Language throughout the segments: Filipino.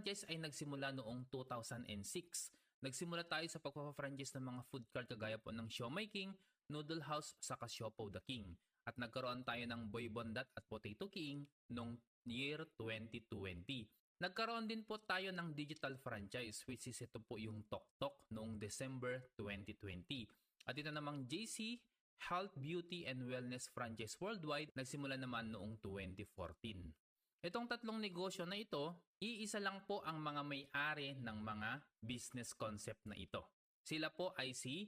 franchise ay nagsimula noong 2006. Nagsimula tayo sa pagpapa-franchise ng mga food cart kagaya po ng Siomai King, Noodle House, saka Siopaw the King. At nagkaroon tayo ng Boy Bondat at Potato King noong year 2020. Nagkaroon din po tayo ng digital franchise which is ito po yung Tok noong December 2020. At ito namang JC Health, Beauty and Wellness Franchise Worldwide nagsimula naman noong 2014. Itong tatlong negosyo na ito, iisa lang po ang mga may-ari ng mga business concept na ito. Sila po ay si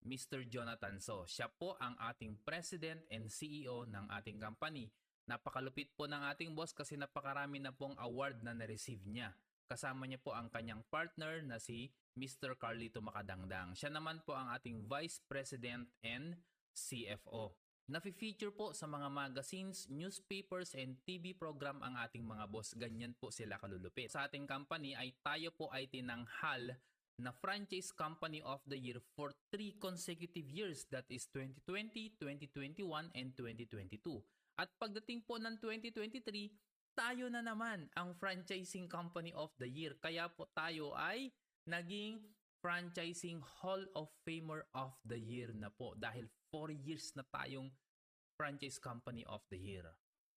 Mr. Jonathan So. Siya po ang ating President and CEO ng ating company. Napakalupit po ng ating boss kasi napakarami na pong award na na-receive niya. Kasama niya po ang kanyang partner na si Mr. Carlito Macadangdang. Siya naman po ang ating Vice President and CFO. Nafi-feature po sa mga magazines, newspapers, and TV program ang ating mga boss. Ganyan po sila kalulupit. Sa ating company ay tayo po ay tinanghal na Franchise Company of the Year for 3 consecutive years. That is 2020, 2021, and 2022. At pagdating po ng 2023, tayo na naman ang Franchising Company of the Year. Kaya po tayo ay naging Franchising Hall of Famer of the Year na po. Dahil 4 years na tayong Franchise Company of the Year.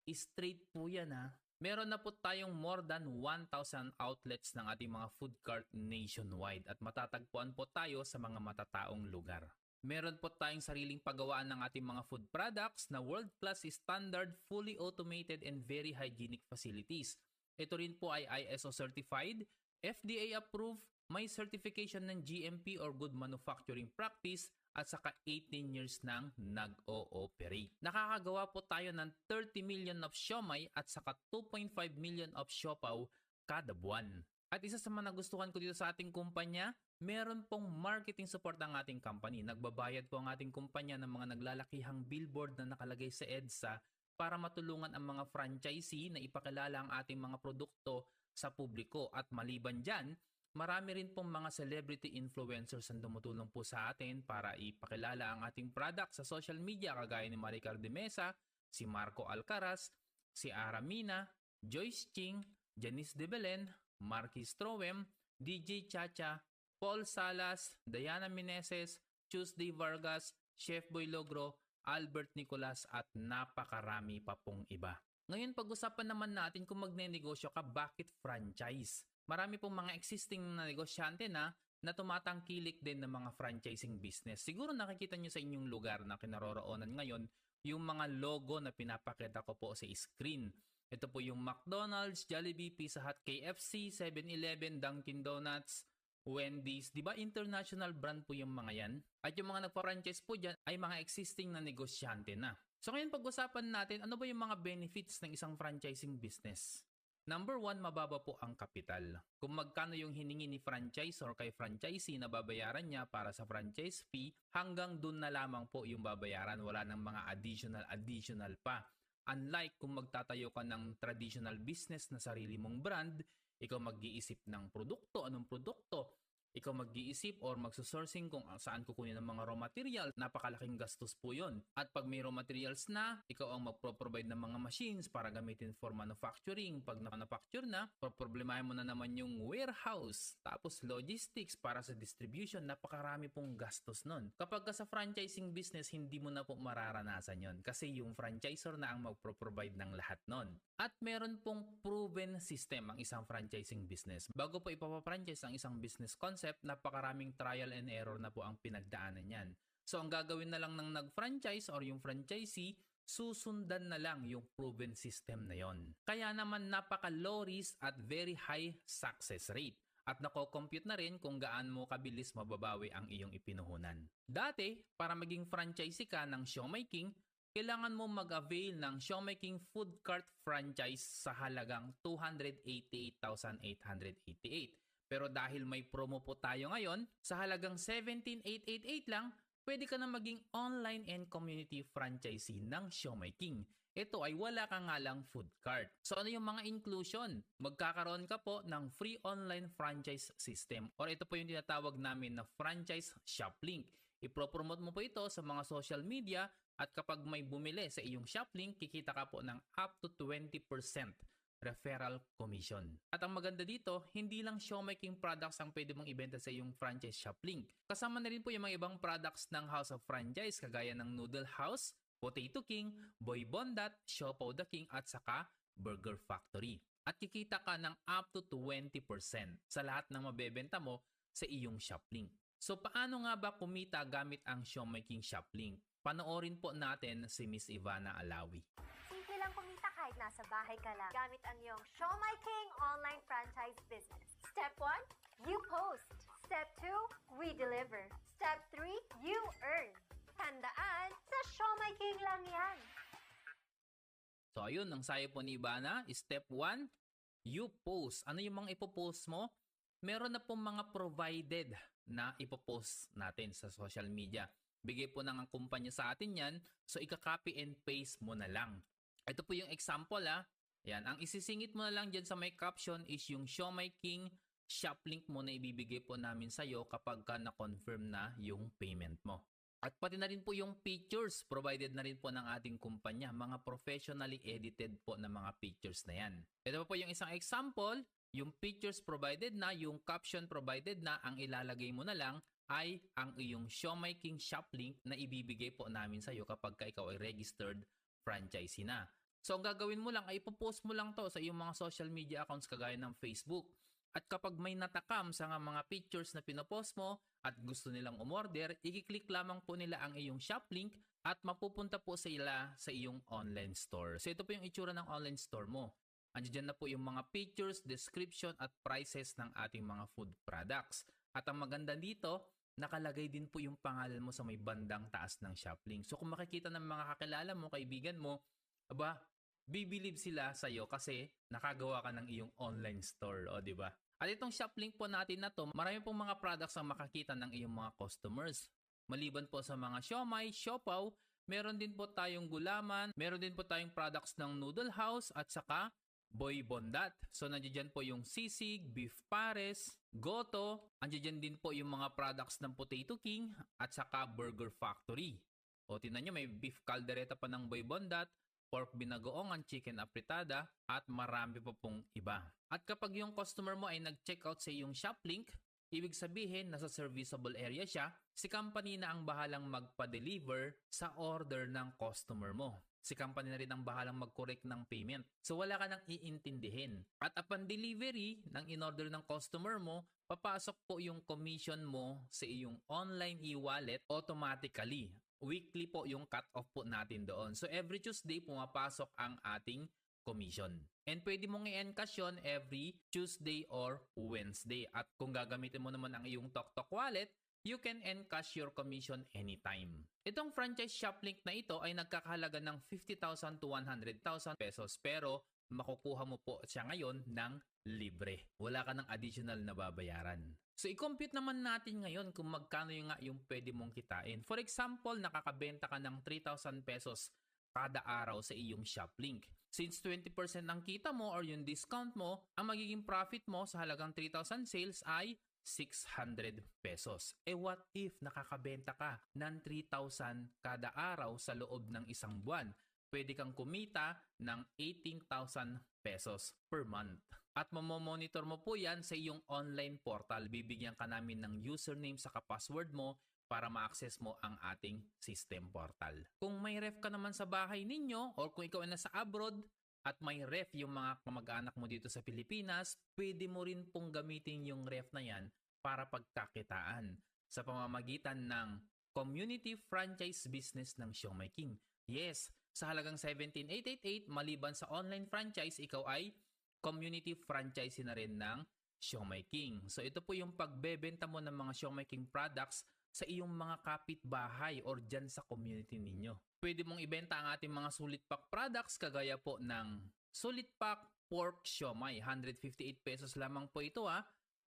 Straight po yan ha. Meron na po tayong more than 1,000 outlets ng ating mga food cart nationwide at matatagpuan po tayo sa mga matataong lugar. Meron po tayong sariling paggawaan ng ating mga food products na world-class standard, fully automated and very hygienic facilities. Ito rin po ay ISO certified, FDA approved, may certification ng GMP or Good Manufacturing Practice at saka 18 years nang nag-o-operate. Nakakagawa po tayo ng 30 million of siomai at saka 2.5 million of siopaw kada buwan. At isa sa mga nagustuhan ko dito sa ating kumpanya, meron pong marketing support ang ating company. Nagbabayad po ang ating kumpanya ng mga naglalakihang billboard na nakalagay sa EDSA para matulungan ang mga franchisee na ipakilala ang ating mga produkto sa publiko. At maliban dyan, marami rin pong mga celebrity influencers ang tumutulong po sa atin para ipakilala ang ating product sa social media kagaya ni Maricar de Mesa, si Marco Alcaraz, si Aramina, Joyce Ching, Janice de Belen, Marquis Troem, DJ Chacha, Paul Salas, Diana Meneses, Tuesday Vargas, Chef Boy Logro, Albert Nicolas at napakarami pa pong iba. Ngayon pag-usapan naman natin kung magnenegosyo ka, bakit franchise? Marami pong mga existing na negosyante na tumatangkilik din ng mga franchising business. Siguro nakikita nyo sa inyong lugar na kinaroroonan ngayon yung mga logo na pinapakita ko po sa screen. Ito po yung McDonald's, Jollibee, Pizza Hut, KFC, 7-Eleven, Dunkin' Donuts, Wendy's. Diba international brand po yung mga yan? At yung mga nagpa-franchise po dyan ay mga existing na negosyante na. So ngayon pag-usapan natin, ano ba yung mga benefits ng isang franchising business? Number 1, mababa po ang kapital. Kung magkano yung hiningi ni franchisor kay franchisee na babayaran niya para sa franchise fee, hanggang dun na lamang po yung babayaran. Wala ng mga additional pa. Unlike kung magtatayo ka ng traditional business na sarili mong brand, ikaw mag-iisip ng produkto, anong produkto, ikaw mag-iisip or magsusourcing kung saan kukunin ang mga raw material. Napakalaking gastos po yun. At pag may raw materials na, ikaw ang magpro-provide ng mga machines para gamitin for manufacturing. Pag na-manufacture na, problemahin mo na naman yung warehouse. Tapos logistics para sa distribution. Napakarami pong gastos nun. Kapag ka sa franchising business, hindi mo na po mararanasan yon kasi yung franchisor na ang magpro-provide ng lahat nun. At meron pong proven system ang isang franchising business. Bago po ipapa-franchise ang isang business concept, napakaraming trial and error na po ang pinagdaanan yan. So ang gagawin na lang ng nag-franchise or yung franchisee, susundan na lang yung proven system na yon. Kaya naman napaka-low risk at very high success rate. At nako-compute na rin kung gaan mo kabilis mababawi ang iyong ipinuhunan. Dati, para maging franchisee ka ng Siomai King, kailangan mo mag-avail ng Siomai King Food Cart Franchise sa halagang 288,888. Pero dahil may promo po tayo ngayon, sa halagang 17,888 lang, pwede ka na maging online and community franchisee ng Siomai King. Ito ay wala ka nga lang food cart. So ano yung mga inclusion? Magkakaroon ka po ng free online franchise system or ito po yung tinatawag namin na franchise shop link. Ipropromote mo po ito sa mga social media at kapag may bumili sa iyong shop link, kikita ka po ng up to 20% referral commission. At ang maganda dito, hindi lang Showmaking products ang pwede mong ibenta sa iyong franchise shop link. Kasama na rin po yung mga ibang products ng House of Franchise kagaya ng Noodle House, Potato King, Boy Bondat, Siopaw the King at saka Burger Factory. At kikita ka ng up to 20% sa lahat ng mabebenta mo sa iyong shop link. So paano nga ba kumita gamit ang Showmaking shop link? Panoorin po natin si Miss Ivana Alawi. Simple lang kumita kahit nasa bahay ka lang. Gamit ang iyong Showmaking online franchise business. Step 1, you post. Step 2, we deliver. Step 3, you earn. Tandaan, sa Showmaking lang yan. So ayun, ang sayo po ni Ivana, step 1, you post. Ano yung mga ipopost mo? Meron na pong mga provided na ipopost natin sa social media. Bigay po ng kumpanya sa atin yan, so ika-copy and paste mo na lang. Ito po yung example Yan, ang isisingit mo na lang dyan sa may caption is yung Showmaking shop link mo na ibibigay po namin sa'yo kapag ka na-confirm na yung payment mo. At pati na rin po yung pictures provided na rin po ng ating kumpanya. Mga professionally edited po na mga pictures na yan. Ito po yung isang example, yung pictures provided na, yung caption provided na, ang ilalagay mo na lang ay ang iyong Showmaking shop link na ibibigay po namin sa iyo kapag ka ikaw ay registered franchisee na. So ang gagawin mo lang ay ipopost mo lang to sa iyong mga social media accounts kagaya ng Facebook. At kapag may natakam sa mga pictures na pinopost mo at gusto nilang umorder, i-click lamang po nila ang iyong shop link at mapupunta po sila sa iyong online store. So ito po yung itsura ng online store mo. Andiyan na po yung mga pictures, description at prices ng ating mga food products. At ang maganda dito, nakalagay din po yung pangalan mo sa may bandang taas ng shop link. So kung makikita ng mga kakilala mo, kaibigan mo, bibilib sila sa iyo kasi nakagawa ka ng iyong online store, di ba? At itong shop link po natin na to, marami pong mga products ang makakita ng iyong mga customers. Maliban po sa mga siomai, siopaw, meron din po tayong gulaman, meron din po tayong products ng Noodle House at saka Boy Bondat. So nandiyan po yung sisig, beef pares, goto, andiyan din po yung mga products ng Potato King at saka Burger Factory. O tingnan nyo, may beef caldereta pa ng Boy Bondat, pork binagoongan, chicken apritada, at marami pa pong iba. At kapag yung customer mo ay nag-checkout sa iyong shop link, ibig sabihin nasa serviceable area siya, si company na ang bahalang magpa-deliver sa order ng customer mo. Si company na rin ang bahalang mag-correct ng payment. So wala ka nang iintindihin. At upon delivery ng in-order ng customer mo, papasok po yung commission mo sa iyong online e-wallet automatically. Weekly po yung cut-off po natin doon. So every Tuesday pumapasok ang ating commission. And pwede mong i-encash yun every Tuesday or Wednesday. At kung gagamitin mo naman ang iyong TokTok wallet, you can encash your commission anytime. Itong franchise shop link na ito ay nagkakahalaga ng 50,000 to 100,000 pesos pero makukuha mo po siya ngayon ng libre. Wala ka ng additional na babayaran. So i-compute naman natin ngayon kung magkano yung pwede mong kitain. For example, nakakabenta ka ng 3,000 pesos kada araw sa iyong shop link. Since 20% ang kita mo or yung discount mo, ang magiging profit mo sa halagang 3,000 sales ay 600 pesos. What if nakakabenta ka ng 3,000 kada araw sa loob ng isang buwan? Pwede kang kumita ng 18,000 pesos per month. At mamomonitor mo po yan sa iyong online portal. Bibigyan ka namin ng username saka password mo para ma-access mo ang ating system portal. Kung may ref ka naman sa bahay ninyo or kung ikaw ay nasa abroad, at may ref yung mga kamag-anak mo dito sa Pilipinas, pwede mo rin pong gamitin yung ref na yan para pagkakitaan sa pamamagitan ng community franchise business ng Showmaking. Yes, sa halagang 17,888, maliban sa online franchise, ikaw ay community franchise na rin ng Showmaking. So ito po yung pagbebenta mo ng mga Showmaking products sa iyong mga kapitbahay or dyan sa community ninyo. Pwede mong ibenta ang ating mga sulit pack products kagaya po ng sulit pack pork siomai. 158 pesos lamang po ito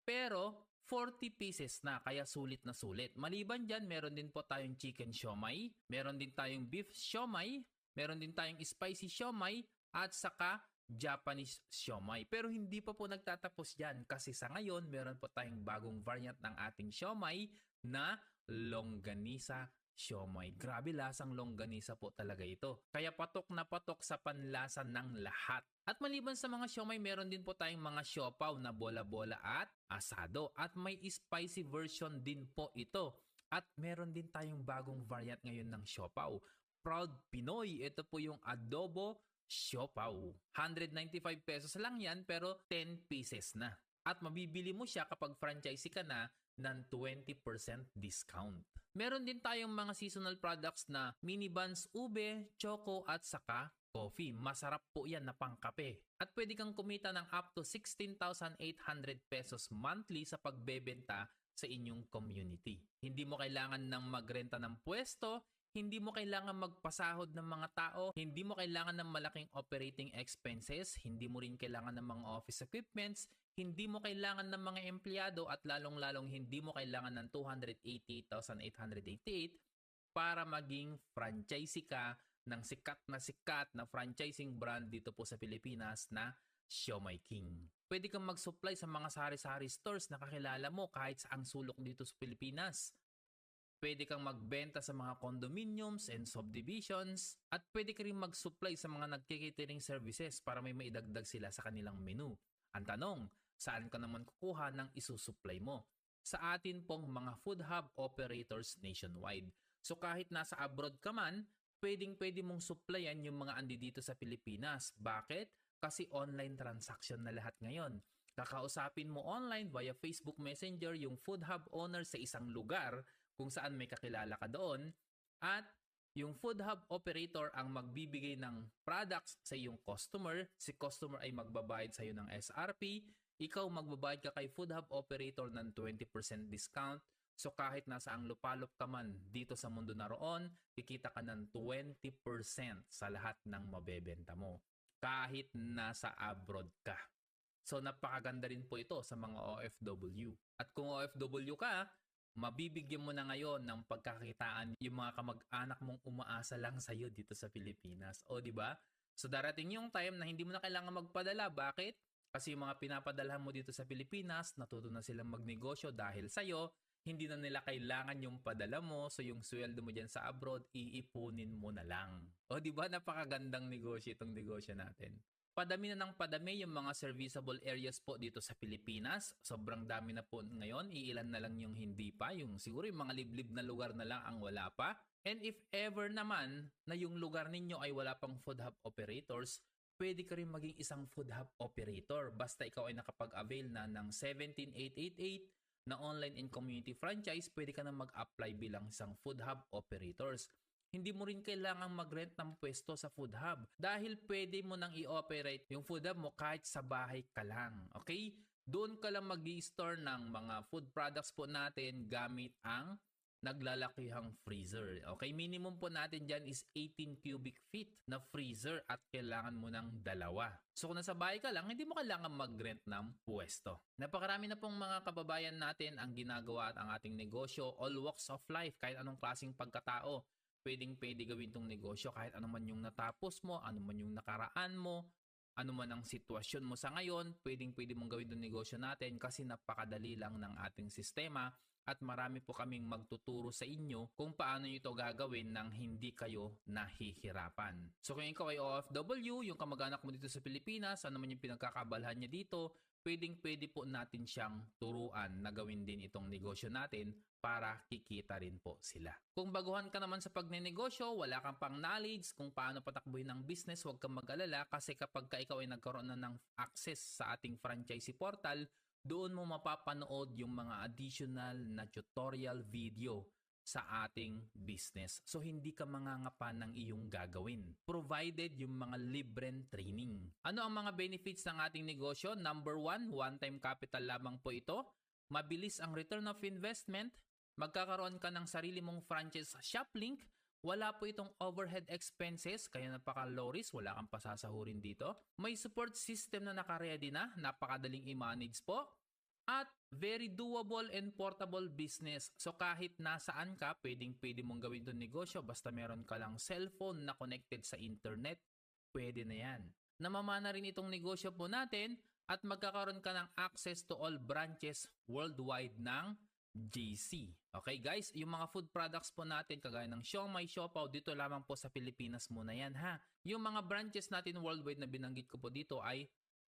pero 40 pieces na kaya sulit na sulit. Maliban dyan, meron din po tayong chicken siomai, meron din tayong beef siomai, meron din tayong spicy siomai at saka Japanese siomai. Pero hindi pa po nagtatapos dyan kasi sa ngayon meron po tayong bagong variant ng ating siomai na longganisa siomai. Grabe lasang longganisa po talaga ito. Kaya patok na patok sa panlasa ng lahat. At maliban sa mga siomai, meron din po tayong mga siopaw na bola-bola at asado. At may spicy version din po ito. At meron din tayong bagong variant ngayon ng siopaw. Proud Pinoy, ito po yung adobo siopaw. 195 pesos lang yan pero 10 pieces na. At mabibili mo siya kapag franchisee ka na ng 20% discount. Meron din tayong mga seasonal products na mini buns, ube, choco at saka coffee. Masarap po yan na pangkape. At pwede kang kumita ng up to 16,800 pesos monthly sa pagbebenta sa inyong community. Hindi mo kailangan ng magrenta ng pwesto, hindi mo kailangan magpasahod ng mga tao, hindi mo kailangan ng malaking operating expenses, hindi mo rin kailangan ng mga office equipments, hindi mo kailangan ng mga empleyado at lalong-lalong hindi mo kailangan ng 288,888 para maging franchisee ka ng sikat na franchising brand dito po sa Pilipinas na Siomai King. Pwede kang mag-supply sa mga sari-sari stores na kakilala mo kahit saang sulok dito sa Pilipinas. Pwede kang magbenta sa mga condominiums and subdivisions at pwede ka rin mag-supply sa mga nagkikatering services para may maidagdag sila sa kanilang menu. Ang tanong, saan ka naman kukuha ng isusupply mo? Sa atin pong mga food hub operators nationwide. So kahit nasa abroad ka man, pwedeng-pwede mong supplyan yung mga andi dito sa Pilipinas. Bakit? Kasi online transaction na lahat ngayon. Kakausapin mo online via Facebook Messenger yung food hub owner sa isang lugar kung saan may kakilala ka doon at yung food hub operator ang magbibigay ng products sa iyong customer. Si customer ay magbabayad sa iyo ng SRP. Ikaw magbabayad ka kay food hub operator ng 20% discount. So kahit nasa ang lupalop ka man dito sa mundo na roon, kikita ka ng 20% sa lahat ng mabebenta mo. Kahit nasa abroad ka. So napakaganda rin po ito sa mga OFW. At kung OFW ka, mabibigyan mo na ngayon ng pagkakitaan yung mga kamag-anak mong umaasa lang sa iyo dito sa Pilipinas. O di ba? So darating yung time na hindi mo na kailangan magpadala. Bakit? Kasi yung mga pinapadalhan mo dito sa Pilipinas, natuto na silang magnegosyo dahil sa iyo. Hindi na nila kailangan yung padala mo. So yung sweldo mo dyan sa abroad, iipunin mo na lang. O di ba? Napakagandang negosyo itong negosyo natin. Padami na ng padami yung mga serviceable areas po dito sa Pilipinas. Sobrang dami na po ngayon. Iilan na lang yung hindi pa. Yung siguro yung mga liblib na lugar na lang ang wala pa. And if ever naman na yung lugar ninyo ay wala pang food hub operators, pwede ka rin maging isang food hub operator. Basta ikaw ay nakapag-avail na ng 17888 na online and community franchise, pwede ka na mag-apply bilang isang food hub operators. Hindi mo rin kailangang mag-rent ng pwesto sa food hub dahil pwede mo nang i-operate yung food hub mo kahit sa bahay ka lang. Okay? Doon ka lang mag-i-store ng mga food products po natin gamit ang naglalakihang freezer. Okay? Minimum po natin dyan is 18 cubic feet na freezer at kailangan mo ng 2. So kung nasa bahay ka lang, hindi mo kailangan mag-rent ng pwesto. Napakarami na pong mga kababayan natin ang ginagawa at ang ating negosyo, all walks of life, kahit anong klaseng pagkatao. Pwede gawin tong negosyo kahit ano man yung natapos mo, ano man yung nakaraan mo, ano man ang sitwasyon mo sa ngayon, pwede mong gawin tong negosyo natin kasi napakadali lang ng ating sistema at marami po kaming magtuturo sa inyo kung paano nyo ito gagawin nang hindi kayo nahihirapan. So kung ikaw ay OFW, yung kamag-anak mo dito sa Pilipinas, ano man yung pinagkakaabalahan niya dito, pwede po natin siyang turuan na gawin din itong negosyo natin para kikita rin po sila. Kung baguhan ka naman sa pagnenegosyo, wala kang pang knowledge kung paano patakbuhin ang business, huwag kang mag-alala kasi kapag ka ikaw ay nagkaroon na ng access sa ating franchisee portal, doon mo mapapanood yung mga additional na tutorial video sa ating business. So hindi ka mangangapa ng iyong gagawin. Provided yung mga libreng training. Ano ang mga benefits ng ating negosyo? Number 1, one-time capital lamang po ito. Mabilis ang return of investment. Magkakaroon ka ng sarili mong franchise shop link. Wala po itong overhead expenses, kaya napaka-low risk, wala kang pasasahurin dito. May support system na naka-ready na, napakadaling i-manage po. At very doable and portable business. So kahit nasaan ka, pwede mong gawin itong negosyo basta meron ka lang cellphone na connected sa internet, pwede na yan. Namamana rin itong negosyo po natin at magkakaroon ka ng access to all branches worldwide ng JC. Okay guys, yung mga food products po natin kagaya ng siomai, siopaw, dito lamang po sa Pilipinas muna yan ha. Yung mga branches natin worldwide na binanggit ko po dito ay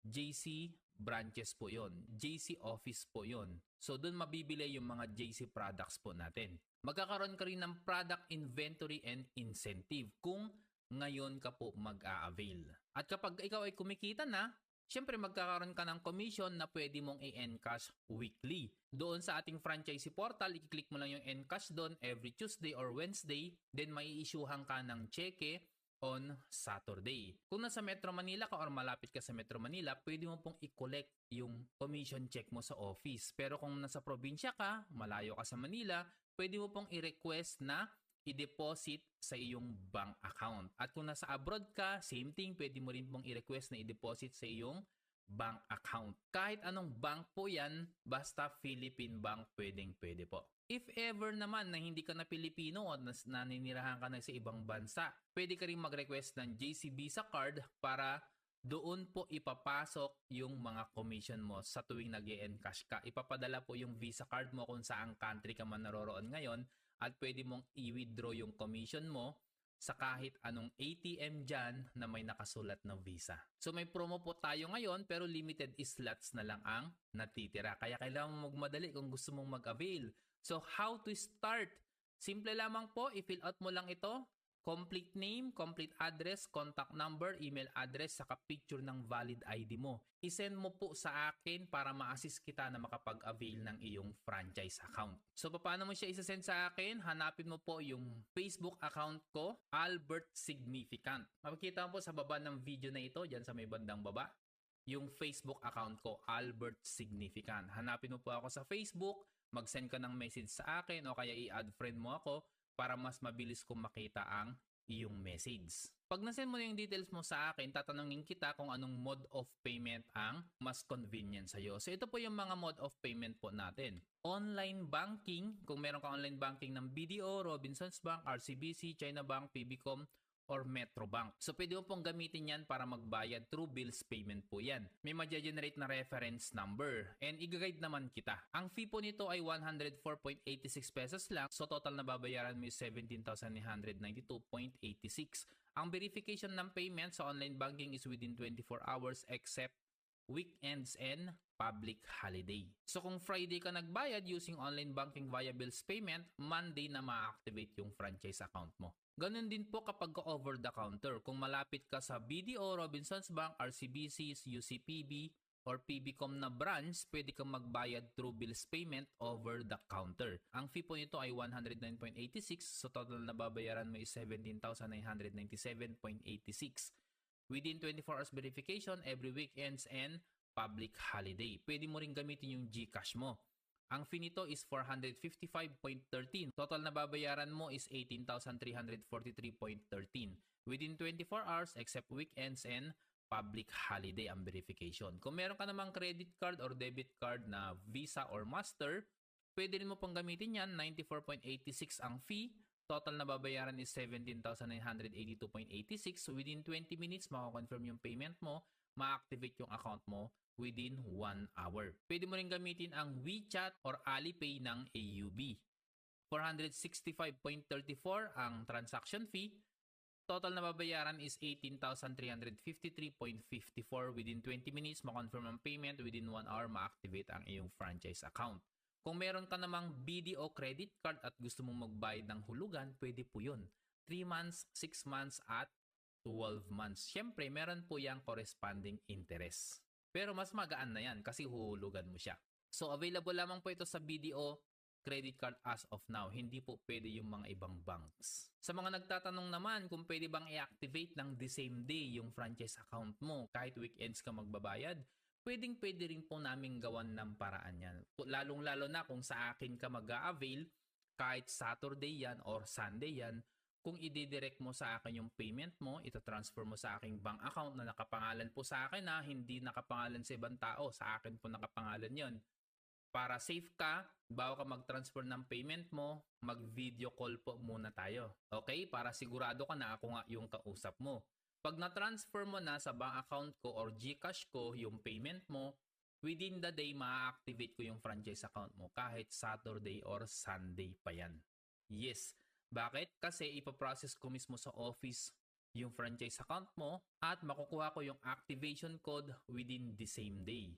JC branches po yon, JC office po yon. So doon mabibili yung mga JC products po natin. Magkakaroon ka rin ng product inventory and incentive kung ngayon ka po mag-a-avail. At kapag ikaw ay kumikita na, syempre magkakaroon ka ng commission na pwede mong i-encash weekly. Doon sa ating franchisee portal, i-click mo lang yung encash doon every Tuesday or Wednesday, then mai-issuehan ka ng cheque on Saturday. Kung nasa Metro Manila ka or malapit ka sa Metro Manila, pwede mo pong i-collect yung commission check mo sa office. Pero kung nasa probinsya ka, malayo ka sa Manila, pwede mo pong i-request na i-deposit sa iyong bank account. At kung nasa abroad ka, same thing, pwede mo rin pong i-request na i-deposit sa iyong bank account. Kahit anong bank po yan, basta Philippine Bank, pwede po. If ever naman na hindi ka na Pilipino o naninirahan ka na sa ibang bansa, pwede ka rin mag-request ng JC Visa card para doon po ipapasok yung mga commission mo sa tuwing nag-e-encash ka. Ipapadala po yung Visa card mo kung saang country ka man naroroon ngayon at pwede mong i-withdraw yung commission mo sa kahit anong ATM dyan na may nakasulat na Visa. So may promo po tayo ngayon pero limited slots na lang ang natitira. Kaya kailangan mo magmadali kung gusto mong mag-avail. So how to start? Simple lamang po, i-fill out mo lang ito. Complete name, complete address, contact number, email address, saka picture ng valid ID mo. I-send mo po sa akin para ma-assist kita na makapag-avail ng iyong franchise account. So paano mo siya isa-send sa akin? Hanapin mo po yung Facebook account ko, Albert Significant. Makikita mo po sa baba ng video na ito, dyan sa may bandang baba, yung Facebook account ko, Albert Significant. Hanapin mo po ako sa Facebook, mag-send ka ng message sa akin o kaya i-add friend mo ako para mas mabilis kong makita ang iyong message. Pag nasend mo na yung details mo sa akin, tatanungin kita kung anong mode of payment ang mas convenient sa'yo. So ito po yung mga mode of payment po natin. Online banking, kung meron ka online banking ng BDO, Robinsons Bank, RCBC, China Bank, PBCom, or Metro Bank. So pwede mo pong gamitin yan para magbayad through bills payment po yan. May ma-generate na reference number and i-guide naman kita. Ang fee po nito ay 104.86 pesos lang. So total na babayaran mo is 17,992.86. Ang verification ng payment sa online banking is within 24 hours except weekends and public holiday. So kung Friday ka nagbayad using online banking via bills payment, Monday na ma-activate yung franchise account mo. Ganun din po kapag over the counter. Kung malapit ka sa BDO, Robinsons Bank, RCBCs, UCPB, or PBCom na branch, pwede kang magbayad through bills payment over the counter. Ang fee po nito ay 109.86, so total na babayaran mo is 17,997.86. Within 24 hours verification, every weekends and public holiday. Pwede mo rin gamitin yung GCash mo. Ang fee nito is 455.13. Total na babayaran mo is 18,343.13. Within 24 hours except weekends and public holiday ang verification. Kung meron ka namang credit card or debit card na Visa or Master, pwede rin mo pang gamitin yan. 94.86 ang fee. Total na babayaran is 17,982.86. Within 20 minutes, makakonfirm yung payment mo, ma-activate yung account mo within 1 hour. Pwede mo rin gamitin ang WeChat or Alipay ng AUB. 465.34 ang transaction fee. Total na babayaran is 18,353.54. Within 20 minutes, ma-confirm ang payment. Within 1 hour, ma-activate ang iyong franchise account. Kung meron ka namang BDO credit card at gusto mong magbayad ng hulugan, pwede po yun. 3 months, 6 months, at 12 months. Siyempre, meron po yung corresponding interest. Pero mas magaan na yan kasi huhulugan mo siya. So available lamang po ito sa BDO credit card as of now. Hindi po pwede yung mga ibang banks. Sa mga nagtatanong naman kung pwede bang i-activate ng the same day yung franchise account mo kahit weekends ka magbabayad, pwede rin po namin gawan ng paraan yan. Lalong-lalo na kung sa akin ka mag-a-avail, kahit Saturday yan or Sunday yan, kung i-direct mo sa akin yung payment mo, ito-transfer mo sa aking bank account na nakapangalan po sa akin na hindi nakapangalan sa ibang tao. Sa akin po nakapangalan yon. Para safe ka, bago ka mag-transfer ng payment mo, mag-video call po muna tayo. Okay? Para sigurado ka na ako nga yung kausap mo. Pag na-transfer mo na sa bank account ko or GCash ko yung payment mo, within the day, ma-activate ko yung franchise account mo kahit Saturday or Sunday pa yan. Yes. Bakit? Kasi ipaprocess ko mismo sa office yung franchise account mo at makukuha ko yung activation code within the same day.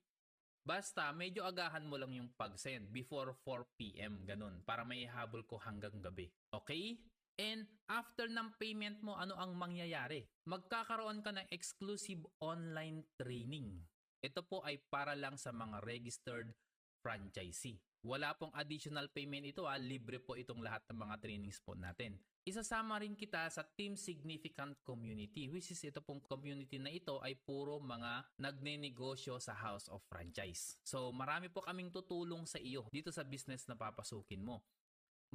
Basta medyo agahan mo lang yung pag-send before 4 PM ganun para may ihabol ko hanggang gabi. Okay? And after ng payment mo, ano ang mangyayari? Magkakaroon ka ng exclusive online training. Ito po ay para lang sa mga registered franchisee. Wala pong additional payment ito, libre po itong lahat ng mga trainings po natin. Isasama rin kita sa Team Significant Community, which is ito pong community na ito ay puro mga nagnenegosyo sa House of Franchise. So marami po kaming tutulong sa iyo dito sa business na papasukin mo.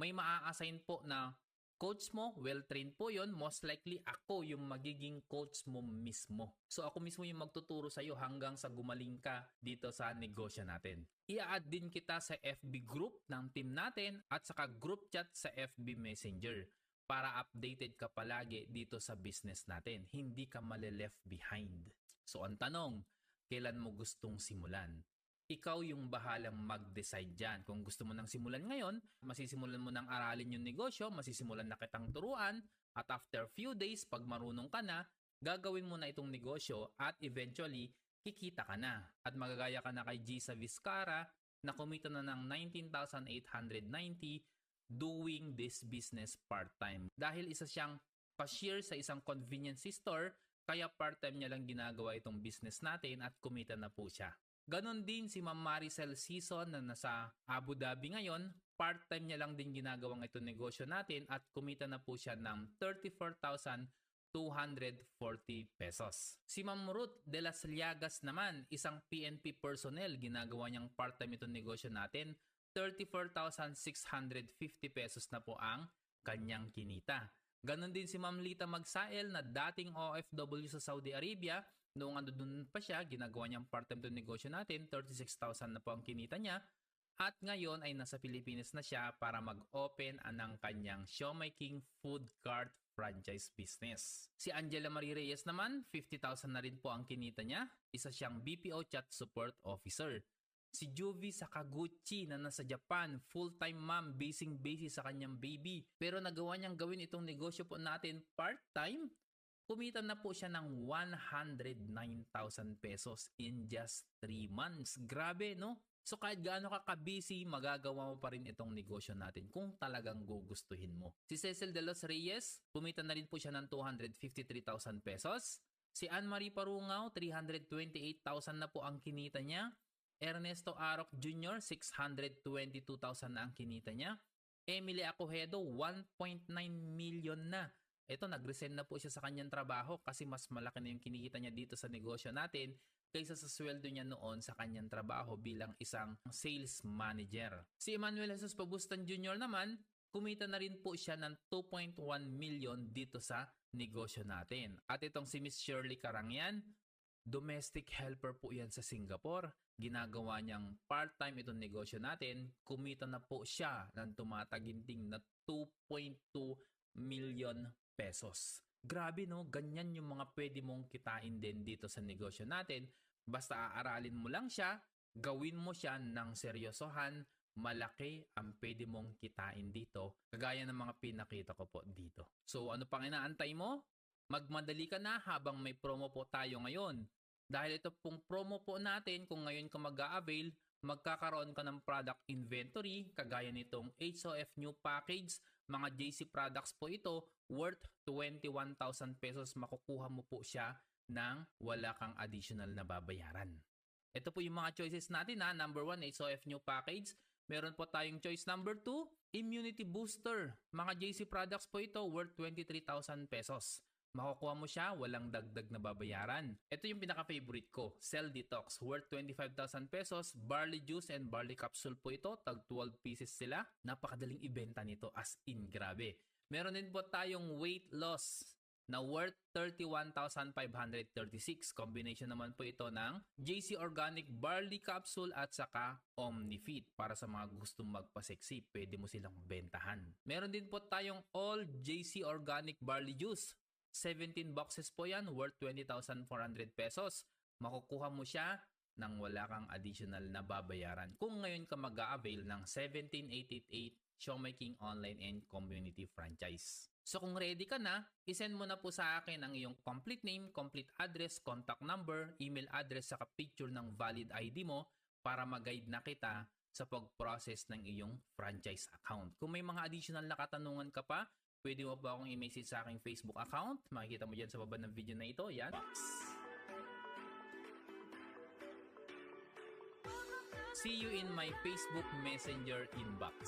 May maa-assign po na coach mo, well-trained po yon. Most likely ako yung magiging coach mo mismo. So ako mismo yung magtuturo sa iyo hanggang sa gumaling ka dito sa negosyo natin. I-add din kita sa FB group ng team natin at saka group chat sa FB Messenger para updated ka palagi dito sa business natin. Hindi ka male-left behind. So ang tanong, kailan mo gustong simulan? Ikaw yung bahalang mag-decide dyan. Kung gusto mo nang simulan ngayon, masisimulan mo nang aralin yung negosyo, masisimulan na kitang turuan, at after few days, pag marunong ka na, gagawin mo na itong negosyo at eventually, kikita ka na. At magagaya ka na kay Gisa Vizcara na kumita na ng 19,890 doing this business part-time. Dahil isa siyang cashier sa isang convenience store, kaya part-time niya lang ginagawa itong business natin at kumita na po siya. Ganon din si Ma'am Maricel Season na nasa Abu Dhabi ngayon, part-time niya lang din ginagawang itong negosyo natin at kumita na po siya ng 34,240 pesos. Si Ma'am Ruth de las Llagas naman, isang PNP personnel, ginagawa niyang part-time itong negosyo natin, 34,650 pesos na po ang kanyang kinita. Ganon din si Ma'am Lita Magsael na dating OFW sa Saudi Arabia. Noong andun pa siya, ginagawa niyang part-time to negosyo natin, 36,000 na po ang kinita niya. At ngayon ay nasa Pilipinas na siya para mag-open ng kanyang Siomai King Food Cart franchise business. Si Angela Marie Reyes naman, 50,000 na rin po ang kinita niya. Isa siyang BPO chat support officer. Si Juvie Sakaguchi na nasa Japan, full-time mom, basing-base sa kanyang baby. Pero nagawa niyang gawin itong negosyo po natin part-time. Kumita na po siya ng 109,000 pesos in just 3 months. Grabe, no? So kahit gaano ka ka-busy, magagawa mo pa rin itong negosyo natin kung talagang gugustuhin mo. Si Cecil de los Reyes, kumita na rin po siya ng 253,000 pesos. Si Anne-Marie Parungaw, 328,000 na po ang kinita niya. Ernesto Aroc Jr., 622,000 na ang kinita niya. Emily Acohedo, 1.9 million na. Ito, nag-resign na po siya sa kanyang trabaho kasi mas malaki na yung kinikita niya dito sa negosyo natin kaysa sa sweldo niya noon sa kanyang trabaho bilang isang sales manager. Si Emmanuel Jesus Pabustan Jr. naman, kumita na rin po siya ng 2.1 million dito sa negosyo natin. At itong si Miss Shirley Karangyan, domestic helper po yan sa Singapore. Ginagawa niyang part-time itong negosyo natin. Kumita na po siya ng tumataginting na 2.2 million pesos. Grabe, no? Ganyan yung mga pwede mong kitain din dito sa negosyo natin. Basta aaralin mo lang siya, gawin mo siya ng seryosohan, malaki ang pwede mong kitain dito. Kagaya ng mga pinakita ko po dito. So ano pang inaantay mo? Magmadali ka na habang may promo po tayo ngayon. Dahil ito pong promo po natin, kung ngayon ka mag-a-avail, magkakaroon ka ng product inventory, kagaya nitong HOF new package, mga JC products po ito, worth 21,000 pesos. Makukuha mo po siya ng wala kang additional na babayaran. Ito po yung mga choices natin ha. Number 1, HOF new package. Meron po tayong choice number 2, immunity booster. Mga JC products po ito, worth 23,000 pesos. Makukuha mo siya, walang dagdag na babayaran. Ito yung pinaka-favorite ko, Cell Detox, worth 25,000 pesos. Barley juice and barley capsule po ito, tag 12 pieces sila. Napakadaling ibenta nito, as in, grabe. Meron din po tayong weight loss na worth 31,536. Combination naman po ito ng JC Organic Barley Capsule at saka Omnifit. Para sa mga gustong magpa-sexy, pwede mo silang bentahan. Meron din po tayong All JC Organic Barley Juice. 17 boxes po yan, worth 20,400 pesos. Makukuha mo siya nang wala kang additional na babayaran kung ngayon ka mag-a-avail ng 17888 Siomai King Online and Community Franchise. So kung ready ka na, isend mo na po sa akin ang iyong complete name, complete address, contact number, email address, saka picture ng valid ID mo para mag-guide na kita sa pag-process ng iyong franchise account. Kung may mga additional na katanungan ka pa, pwede mo pa akong i-message sa aking Facebook account. Makikita mo dyan sa baba ng video na ito. Yan. See you in my Facebook Messenger inbox.